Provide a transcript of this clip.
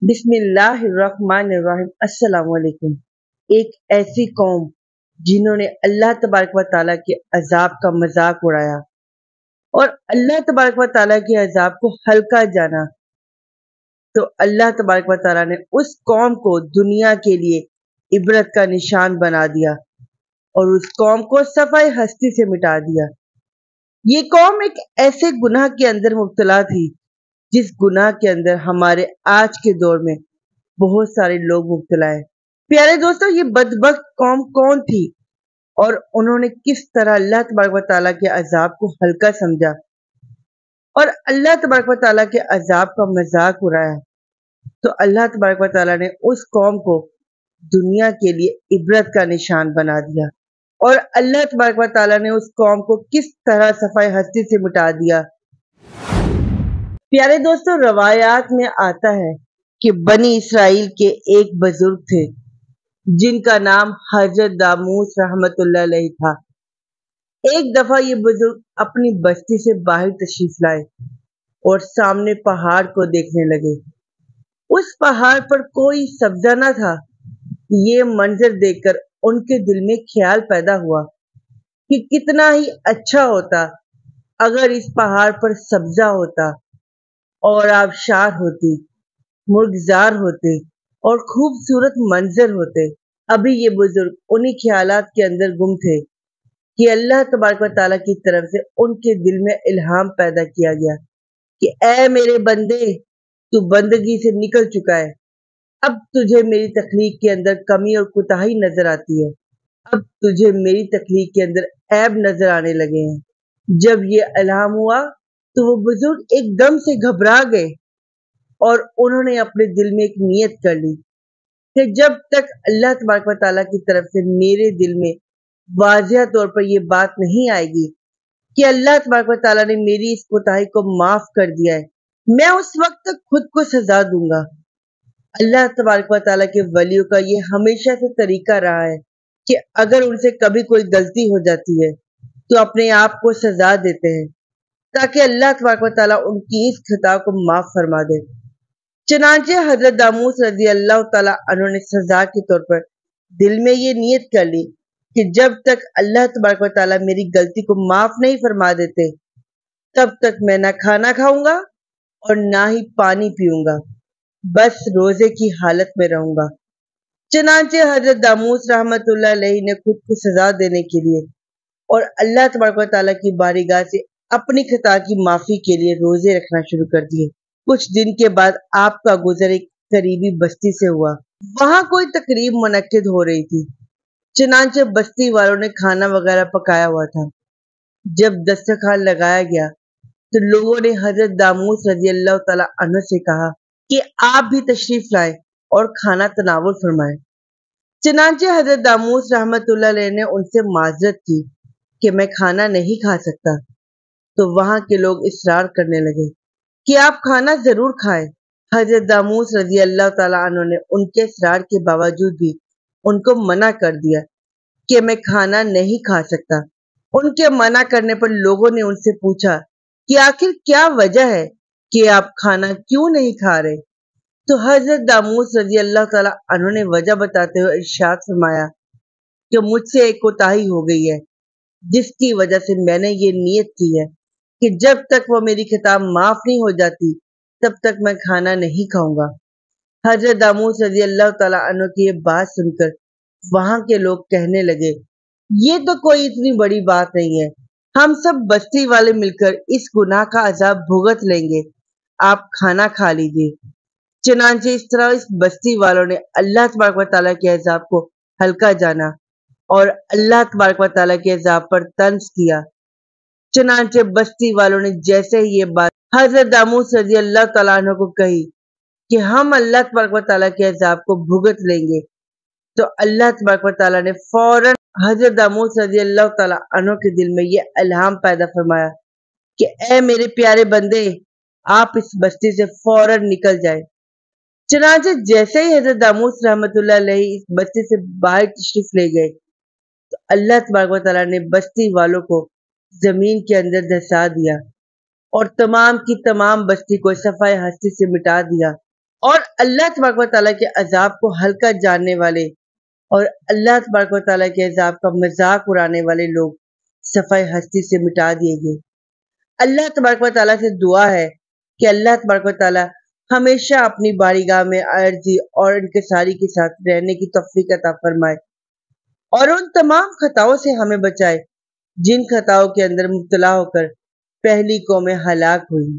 बिस्मिल्लाहिर्रहमानिर्रहीम। अस्सलाम वालेकुम। एक ऐसी कौम जिन्होंने अल्लाह तबारक व ताला के अजाब का मजाक उड़ाया और अल्लाह तबारक व ताला के अजाब को हल्का जाना, तो अल्लाह तबारक व ताला ने उस कौम को दुनिया के लिए इबरत का निशान बना दिया और उस कौम को सफाई हस्ती से मिटा दिया। ये कौम एक ऐसे गुनाह के अंदर मुब्तला थी जिस गुनाह के अंदर हमारे आज के दौर में बहुत सारे लोग मुब्तला है। प्यारे दोस्तों, ये बदबख्त कौम कौन थी और उन्होंने किस तरह अल्लाह तबारक व ताला के अजाब को हल्का समझा और अल्लाह तबारक व ताला के अजाब का मजाक उड़ाया, तो अल्लाह तबारक व ताला ने उस कौम को दुनिया के लिए इबरत का निशान बना दिया और अल्लाह तबारक व ताला ने उस कौम को किस तरह सफाई हस्ती से मिटा दिया। प्यारे दोस्तों, रवायात में आता है कि बनी इसराइल के एक बुजुर्ग थे जिनका नाम हजरत दामूस रहमतुल्लाह अलैह था। एक दफा ये बुजुर्ग अपनी बस्ती से बाहर तशरीफ लाए और सामने पहाड़ को देखने लगे। उस पहाड़ पर कोई सब्जा न था। ये मंजर देखकर उनके दिल में ख्याल पैदा हुआ कि कितना ही अच्छा होता अगर इस पहाड़ पर सब्जा होता और आबशार होती, मुर्गजार होते और खूबसूरत मंजर होते। अभी ये बुजुर्ग उन्हीं ख्यालात के अंदर गुम थे कि अल्लाह तबारक व ताला की तरफ से उनके दिल में इल्हाम पैदा किया गया कि ऐ मेरे बंदे, तू बंदगी से निकल चुका है। अब तुझे मेरी तख्लीक के अंदर कमी और कुताही नजर आती है। अब तुझे मेरी तख्लीक के अंदर ऐब नजर आने लगे हैं। जब ये इल्हाम हुआ तो वो बुजुर्ग एकदम से घबरा गए और उन्होंने अपने दिल में एक नियत कर ली कि जब तक अल्लाह तबारक व ताला की तरफ से मेरे दिल में वाज़िह तौर पर यह बात नहीं आएगी कि अल्लाह तबारक व ताला ने मेरी इस कोताही को माफ कर दिया है, मैं उस वक्त तक खुद को सजा दूंगा। अल्लाह तबारक व ताला के वलियों का ये हमेशा से तरीका रहा है कि अगर उनसे कभी कोई गलती हो जाती है तो अपने आप को सजा देते हैं ताकि अल्लाह तबारक व ताला उनकी इस खता को माफ फरमा दे। चनांचे हजरत दामूस रजी अल्लाह ताला अन्हु ने सजा के तौर पर दिल में ये नियत कर ली कि जब तक अल्लाह तबारक व ताला मेरी गलती को माफ नहीं फरमा देते तब तक मैं ना खाना खाऊंगा और ना ही पानी पीऊंगा, बस रोजे की हालत में रहूंगा। चनांचे हजरत दामूस रहमतुल्लाह अलैहि ने खुद को सजा देने के लिए और अल्लाह तबारक व ताला की बारगाह से अपनी खता की माफी के लिए रोजे रखना शुरू कर दिए। कुछ दिन के बाद आपका गुजर एक करीबी बस्ती से हुआ। वहां कोई तकरीब मुनक्किद हो रही थी। चनांचे बस्ती वालों ने खाना वगैरह पकाया हुआ था। जब दस्तरखान लगाया गया तो लोगों ने हजरत दामूस रजी अल्लाह ताला अन्हु से कहा कि आप भी तशरीफ लाए और खाना तनावुल फरमाएं। चनांचे हजरत दामूस रहमतुल्लाह अलैह ने उनसे माजरत की कि मैं खाना नहीं खा सकता। तो वहां के लोग इसरार करने लगे कि आप खाना जरूर खाएं। हजरत दामूस रजी अल्लाह ताला अन्हु ने उनके इसरार के बावजूद भी उनको मना कर दिया कि मैं खाना नहीं खा सकता। उनके मना करने पर लोगों ने उनसे पूछा कि आखिर क्या वजह है कि आप खाना क्यों नहीं खा रहे। तो हजरत दामूस रजी अल्लाह ताला अन्हु ने वजह बताते हुए इरशाद फरमाया कि मुझसे एक कोताही हो गई है जिसकी वजह से मैंने ये नियत की है कि जब तक वो मेरी खिताब माफ नहीं हो जाती तब तक मैं खाना नहीं खाऊंगा। हजरत दामूस रजी अल्लाह ताला अन्हु की ये बात सुनकर वहां के लोग कहने लगे, ये तो कोई इतनी बड़ी बात नहीं है, हम सब बस्ती वाले मिलकर इस गुनाह का अजाब भुगत लेंगे, आप खाना खा लीजिए। चनांचे इस तरह इस बस्ती वालों ने अल्लाह तबारक व ताला के अजाब को हल्का जाना और अल्लाह तबारक व ताला के अजाब पर तंज किया। चनांचे बस्ती वालों ने जैसे ही ये बात हजरत दामूस रजी अल्लाह ताला अन्हु को कही कि हम अल्लाह तबारक व ताला के अजाब को भुगत लेंगे, तो अल्लाह तबारक व ताला ने फौरन हजरत दामूस रजी अल्लाह ताला अन्हु के दिल में ये इल्हाम पैदा फरमाया कि ऐ मेरे प्यारे बंदे, आप इस बस्ती से फौरन निकल जाए। चनांचे जैसे ही हजरत दामूस रहमतुल्लाह अलैहि इस बस्ती से बाहर तशरीफ ले गए तो अल्लाह तबारक व ताला ने बस्ती वालों को जमीन के अंदर धंसा दिया और तमाम की तमाम बस्ती को सफाई हस्ती से मिटा दिया। اور اللہ تبارک و تعالیٰ کے عذاب کو ہلکا جاننے والے اور اللہ تبارک و تعالیٰ کے عذاب کا مذاق اڑانے والے لوگ صفحہ ہستی سے مٹا دیے گئے۔ اللہ تبارک و تعالیٰ سے دعا ہے کہ اللہ تبارک و تعالیٰ ہمیشہ اپنی بارگاہ میں عاجزی اور انکساری کے ساتھ رہنے کی توفیق عطا فرمائے اور ان تمام خطاؤں سے ہمیں بچائے جن خطاؤں کے اندر مبتلا ہو کر پہلی قومیں ہلاک ہوئی۔